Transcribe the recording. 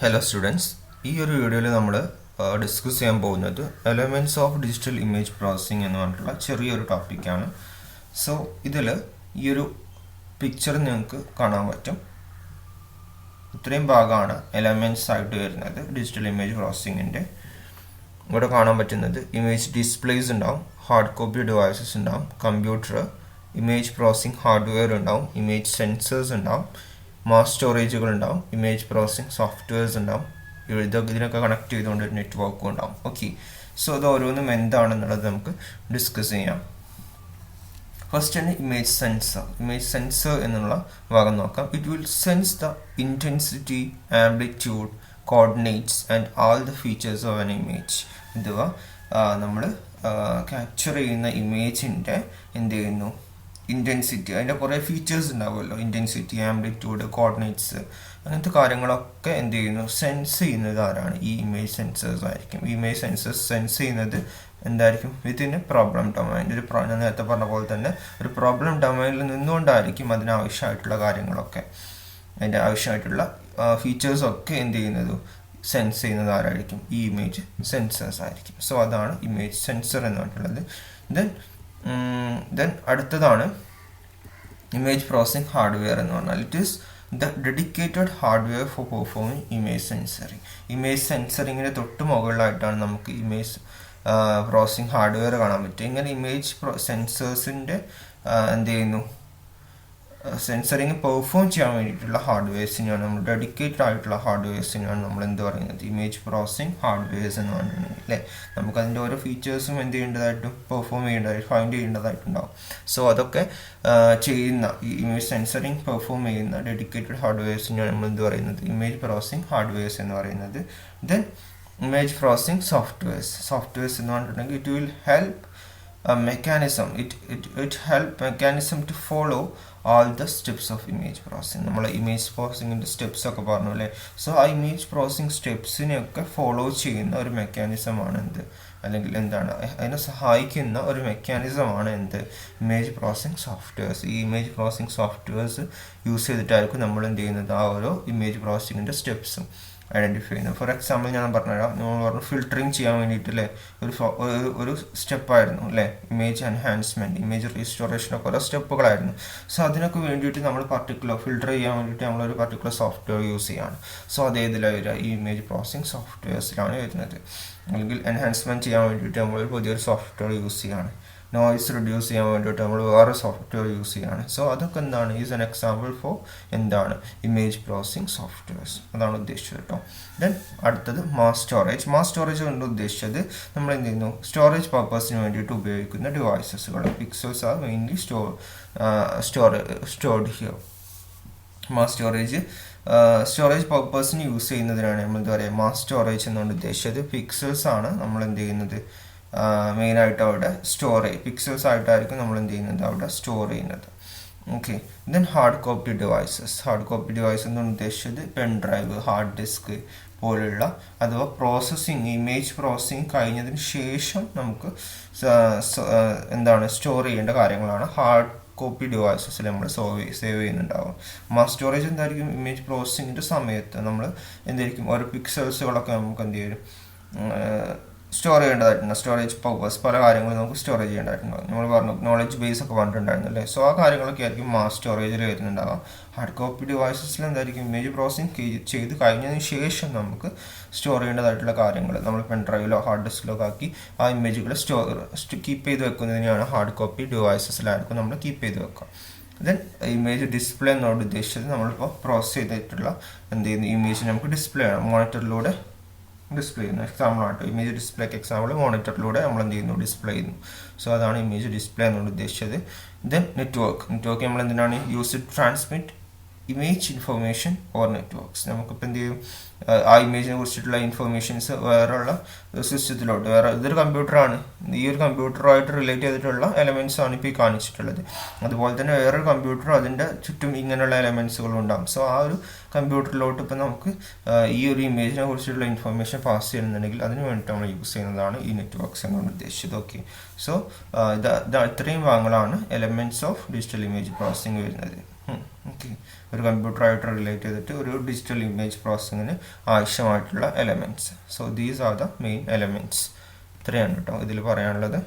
Hello students, ഈ ഒരു വീഡിയോയിൽ നമ്മൾ ഡിസ്കസ് ചെയ്യാൻ പോകുന്നത് elements of digital image processing എന്ന് പറഞ്ഞിട്ടുള്ള ചെറിയൊരു ടോപ്പിക്കാണ്. സോ ഇതിൽ ഈ ഒരു പിക്ചർ നിങ്ങൾക്ക് കാണാൻ പറ്റും. ഇത്രയും ഭാഗമാണ് എലമെന്റ്സ് ആയിട്ട് വരുന്നത് ഡിജിറ്റൽ ഇമേജ് പ്രോസസ്സിങ്ങിൻ്റെ. ഇവിടെ കാണാൻ പറ്റുന്നത് ഇമേജ് ഡിസ്പ്ലേസ് ഉണ്ടാവും, ഹാർഡ് കോപ്പി ഡിവൈസസ് ഉണ്ടാവും, കമ്പ്യൂട്ടർ, ഇമേജ് പ്രോസസ്സിംഗ് ഹാർഡ്വെയർ ഉണ്ടാവും, ഇമേജ് സെൻസേഴ്സ് ഉണ്ടാവും, മാസ് സ്റ്റോറേജുകൾ ഉണ്ടാവും, ഇമേജ് പ്രോസസ്സിംഗ് സോഫ്റ്റ്വെയർസ് ഉണ്ടാവും, ഇതിനൊക്കെ കണക്ട് ചെയ്തുകൊണ്ട് ഒരു നെറ്റ്വർക്കും ഉണ്ടാവും. ഓക്കെ, സോ ഇത് ഓരോന്നും എന്താണെന്നുള്ളത് നമുക്ക് ഡിസ്കസ് ചെയ്യാം. ഫസ്റ്റ് ആണ് ഇമേജ് സെൻസർ. ഇമേജ് സെൻസർ എന്നുള്ള ഭാഗം നോക്കാം. It will sense the intensity, amplitude, coordinates and all the features of an image. ഇതുവ നമ്മൾ ക്യാപ്ചർ ചെയ്യുന്ന ഇമേജിൻ്റെ എന്ത് ചെയ്യുന്നു, ഇൻറ്റൻസിറ്റി, അതിൻ്റെ കുറേ ഫീച്ചേഴ്സ് ഉണ്ടാവുമല്ലോ, ഇൻറ്റൻസിറ്റി, ആംപ്ലിറ്റ്യൂഡ്, കോർഡിനേറ്റ്സ്, അങ്ങനത്തെ കാര്യങ്ങളൊക്കെ എന്ത് ചെയ്യുന്നു, സെൻസ് ചെയ്യുന്നത് ആരാണ്? ഈ ഇമേജ് സെൻസേഴ്സ് ആയിരിക്കും. ഈ ഇമേജ് സെൻസേഴ്സ് സെൻസ് ചെയ്യുന്നത് എന്തായിരിക്കും? Within A problem domain. ഞാൻ നേരത്തെ പറഞ്ഞ പോലെ തന്നെ ഒരു പ്രോബ്ലം ഡൊമൈനിൽ നിന്നുകൊണ്ടായിരിക്കും അതിനാവശ്യമായിട്ടുള്ള കാര്യങ്ങളൊക്കെ, അതിൻ്റെ ആവശ്യമായിട്ടുള്ള ഫീച്ചേഴ്സൊക്കെ എന്ത് ചെയ്യുന്നത്, സെൻസ് ചെയ്യുന്നത് ആരായിരിക്കും? ഈ ഇമേജ് സെൻസേഴ്സ് ആയിരിക്കും. സോ അതാണ് ഇമേജ് സെൻസർ എന്ന് പറഞ്ഞിട്ടുള്ളത്. ദെൻ അടുത്തതാണ് ഇമേജ് പ്രോസസ്സിംഗ് ഹാർഡ്വെയർ എന്ന് പറഞ്ഞാൽ it is the dedicated hardware for performing image sensoring. Image സെൻസറിങ്ങിന് തൊട്ട് മുകളിലായിട്ടാണ് നമുക്ക് ഇമേജ് പ്രോസസ്സിംഗ് ഹാർഡ്വെയർ കാണാൻ പറ്റും. ഇങ്ങനെ ഇമേജ് സെൻസേഴ്സിൻ്റെ എന്ത് ചെയ്യുന്നു, സെൻസറിങ് പെർഫോം ചെയ്യാൻ വേണ്ടിയിട്ടുള്ള ഹാർഡ്വെയർസിനെയാണ് നമ്മൾ, ഡെഡിക്കേറ്റഡ് ആയിട്ടുള്ള ഹാർഡ്വെയർസിനെയാണ് നമ്മൾ എന്ത് പറയുന്നത്, ഇമേജ് പ്രോസസ്സിംഗ് ഹാർഡ്വെയർസ് എന്ന് പറഞ്ഞിട്ടുണ്ടെങ്കിൽ അല്ലേ. നമുക്കതിൻ്റെ ഓരോ ഫീച്ചേഴ്സും എന്ത് ചെയ്യേണ്ടതായിട്ടും പെർഫോം ചെയ്യേണ്ടതായിട്ട് ഫൈൻഡ് ചെയ്യേണ്ടതായിട്ടുണ്ടാവും. സോ അതൊക്കെ ചെയ്യുന്ന ഈ ഇമേജ് സെൻസറിങ് പെർഫോം ചെയ്യുന്ന ഡെഡിക്കേറ്റഡ് ഹാർഡ്വെയർസിനെയാണ് നമ്മൾ എന്ത് പറയുന്നത്, ഇമേജ് പ്രോസസ്സിംഗ് ഹാർഡ്വെയർസ് എന്ന് പറയുന്നത്. ദെൻ ഇമേജ് പ്രോസസ്സിംഗ് സോഫ്റ്റ്വെയർസ് എന്ന് പറഞ്ഞിട്ടുണ്ടെങ്കിൽ it will help mechanism to follow all the steps of image processing. നമ്മൾ ഇമേജ് പ്രോസസ്സിങ്ങിൻ്റെ സ്റ്റെപ്സ് ഒക്കെ പറഞ്ഞു അല്ലേ. സോ ആ ഇമേജ് പ്രോസസ്സിംഗ് സ്റ്റെപ്സിനെയൊക്കെ ഫോളോ ചെയ്യുന്ന ഒരു മെക്കാനിസമാണ് എന്ത്, അല്ലെങ്കിൽ എന്താണ് അതിനെ സഹായിക്കുന്ന ഒരു മെക്കാനിസമാണ് എന്ത്, ഇമേജ് പ്രോസസ്സിംഗ് സോഫ്റ്റ്വെയർസ്. ഈ ഇമേജ് പ്രോസസ്സിംഗ് സോഫ്റ്റ്വെയർസ് യൂസ് ചെയ്തിട്ടായിരിക്കും നമ്മൾ എന്ത് ചെയ്യുന്നത്, ആ ഓരോ ഇമേജ് പ്രോസസ്സിങ്ങിൻ്റെ സ്റ്റെപ്സും ഐഡൻറ്റിഫൈ ചെയ്യുന്നത്. ഫോർ എക്സാമ്പിൾ ഞാൻ പറഞ്ഞുതരാം. നമ്മൾ പറഞ്ഞു ഫിൽറ്ററിങ് ചെയ്യാൻ വേണ്ടിയിട്ട് അല്ലേ ഒരു സ്റ്റെപ്പായിരുന്നു അല്ലേ, ഇമേജ് എൻഹാൻസ്മെൻറ്റ്, ഇമേജ് റീസ്റ്റോറേഷനൊക്കെ ഓരോ സ്റ്റെപ്പുകളായിരുന്നു. സോ അതിനൊക്കെ വേണ്ടിയിട്ട് നമ്മൾ ഫിൽറ്റർ ചെയ്യാൻ വേണ്ടിയിട്ട് നമ്മളൊരു പർട്ടിക്കുലർ സോഫ്റ്റ്വെയർ യൂസ് ചെയ്യാണ്. സോ അതേതിലാണ് വരിക, ഈ ഇമേജ് പ്രോസസ്സിംഗ് സോഫ്റ്റ്വെയർസിലാണ് വരുന്നത്. അല്ലെങ്കിൽ എൻഹാൻസ്മെൻറ്റ് ചെയ്യാൻ വേണ്ടിയിട്ട് നമ്മൾ പുതിയൊരു സോഫ്റ്റ്വെയർ യൂസ് ചെയ്യാണ്. നോയ്സ് റിഡ്യൂസ് ചെയ്യാൻ വേണ്ടിയിട്ട് നമ്മൾ വേറെ സോഫ്റ്റ്വെയർ യൂസ് ചെയ്യാണ്. സോ അതൊക്കെ എന്താണ്, ഈസ് എൻ എക്സാമ്പിൾ ഫോർ എന്താണ്, ഇമേജ് പ്രോസസ്സിംഗ് സോഫ്റ്റ്വെയർസ്. അതാണ് ഉദ്ദേശിച്ചത് കേട്ടോ. ദെൻ അടുത്തത് മാസ് സ്റ്റോറേജ് കൊണ്ട് ഉദ്ദേശിച്ചത് നമ്മൾ എന്ത് ചെയ്യുന്നു, സ്റ്റോറേജ് പർപ്പസിന് വേണ്ടിയിട്ട് ഉപയോഗിക്കുന്ന ഡിവൈസസുകൾ. Pixels are mainly stored here. Mass storage പർപ്പസിന് യൂസ് ചെയ്യുന്നതിനാണ് നമ്മൾ എന്താ പറയുക, മാസ് സ്റ്റോറേജ് എന്നുകൊണ്ട് ഉദ്ദേശിച്ചത്. പിക്സൽസ് ആണ് നമ്മൾ എന്ത് ചെയ്യുന്നത്, മെയിനായിട്ട് അവിടെ പിക്സൽസ് ആയിട്ടായിരിക്കും നമ്മൾ എന്ത് ചെയ്യുന്നത്, അവിടെ സ്റ്റോർ ചെയ്യുന്നത്. Okay, then hard copy devices എന്നുകൊണ്ട് ഉദ്ദേശിച്ചത് പെൻ ഡ്രൈവ്, ഹാർഡ് ഡിസ്ക് പോലുള്ള അഥവാ ഇമേജ് പ്രോസസ്സിങ് കഴിഞ്ഞതിന് ശേഷം നമുക്ക് എന്താണ് സ്റ്റോർ ചെയ്യേണ്ട കാര്യങ്ങളാണ് ഹാർഡ് കോപ്പി ഡിവൈസസിൽ നമ്മൾ സേവ് ചെയ്യുന്നുണ്ടാവും. മാസ് സ്റ്റോറേജ് എന്തായിരിക്കും, ഇമേജ് പ്രോസസ്സിങ്ങിൻ്റെ സമയത്ത് നമ്മൾ എന്തായിരിക്കും ഓരോ പിക്സൽസുകളൊക്കെ നമുക്ക് എന്ത് ചെയ്യും, സ്റ്റോർ ചെയ്യേണ്ടതായിട്ടുണ്ട്. സ്റ്റോറേജ് പർപ്പസ് പല കാര്യങ്ങളും നമുക്ക് സ്റ്റോറേജ് ചെയ്യേണ്ടതായിട്ടുണ്ടാകും. നമ്മൾ പറഞ്ഞു നോളജ് ബേസ് ഒക്കെ പറഞ്ഞിട്ടുണ്ടായിരുന്നു അല്ലേ. സോ ആ കാര്യങ്ങളൊക്കെ ആയിരിക്കും മാസ് സ്റ്റോറേജിൽ വരുന്നുണ്ടാകാം. ഹാർഡ് കോപ്പി ഡിവൈസസിൽ എന്തായിരിക്കും, ഇമേജ് പ്രോസസ്സിംഗ് ചെയ്ത് കഴിഞ്ഞതിന് ശേഷം നമുക്ക് സ്റ്റോർ ചെയ്യേണ്ടതായിട്ടുള്ള കാര്യങ്ങൾ നമ്മൾ പെൻ ഡ്രൈവിലോ ഹാർഡ് ഡിസ്കിലോ ആക്കി ആ ഇമേജുകൾ കീപ്പ് ചെയ്ത് വെക്കുന്നതിനെയാണ് ഹാർഡ് കോപ്പി ഡിവൈസസിലായിരിക്കും നമ്മൾ കീപ്പ് ചെയ്ത് വെക്കുക. ദെൻ ഇമേജ് ഡിസ്പ്ലേ എന്നോട് ഉദ്ദേശിച്ചത് നമ്മളിപ്പോൾ പ്രോസസ്സ് ചെയ്തിട്ടുള്ള എന്ത് ചെയ്യുന്നു, ഇമേജ് നമുക്ക് ഡിസ്പ്ലേ ആണ്, മോണിറ്ററിലൂടെ ഡിസ്പ്ലേ ചെയ്യുന്നു. എക്സാമ്പിൾ ആട്ടോ, ഇമേജ് ഡിസ്പ്ലേക്ക് എക്സാമ്പിൾ മോണിറ്ററിലൂടെ നമ്മൾ എന്ത് ചെയ്യുന്നു, ഡിസ്പ്ലേ ചെയ്യുന്നു. സോ അതാണ് ഇമേജ് ഡിസ്പ്ലേ എന്നുകൊണ്ട് ഉദ്ദേശിച്ചത്. ദെൻ നെറ്റ്വർക്ക് നമ്മൾ എന്തിനാണ് use to transmit image information or networks. നമുക്കിപ്പോൾ എന്ത് ചെയ്യും, ആ ഇമേജിനെ കുറിച്ചിട്ടുള്ള ഇൻഫർമേഷൻസ് വേറെയുള്ള സിസ്റ്റത്തിലോട്ട്, ഇതൊരു കമ്പ്യൂട്ടറാണ്, ഈ ഒരു കമ്പ്യൂട്ടറുമായിട്ട് റിലേറ്റ് ചെയ്തിട്ടുള്ള എലമെൻറ്റ്സ് ആണ് ഇപ്പോൾ ഈ കാണിച്ചിട്ടുള്ളത്. അതുപോലെ തന്നെ വേറൊരു കമ്പ്യൂട്ടർ, അതിൻ്റെ ചുറ്റും ഇങ്ങനെയുള്ള എലമെൻറ്റ്സുകളും ഉണ്ടാകും. സോ ആ ഒരു കമ്പ്യൂട്ടറിലോട്ട് ഇപ്പോൾ നമുക്ക് ഈ ഒരു ഇമേജിനെ കുറിച്ചിട്ടുള്ള ഇൻഫർമേഷൻ പാസ് ചെയ്യണമെന്നുണ്ടെങ്കിൽ അതിന് വേണ്ടിയിട്ട് നമ്മൾ യൂസ് ചെയ്യുന്നതാണ് ഈ നെറ്റ്വർക്ക്സ് എന്നാണ് ഉദ്ദേശിച്ചത്. ഓക്കെ, സോ ഇത്രയും ഭാഗങ്ങളാണ് elements of digital image processing വരുന്നത്. ഓക്കെ, ഒരു കമ്പ്യൂട്ടറായിട്ട് റിലേറ്റ് ചെയ്തിട്ട് ഒരു ഡിജിറ്റൽ ഇമേജ് പ്രോസസ്സിങ്ങിന് ആവശ്യമായിട്ടുള്ള elements. So these are the main elements. ഇത്രയാണ് കേട്ടോ ഇതിൽ പറയാനുള്ളത്.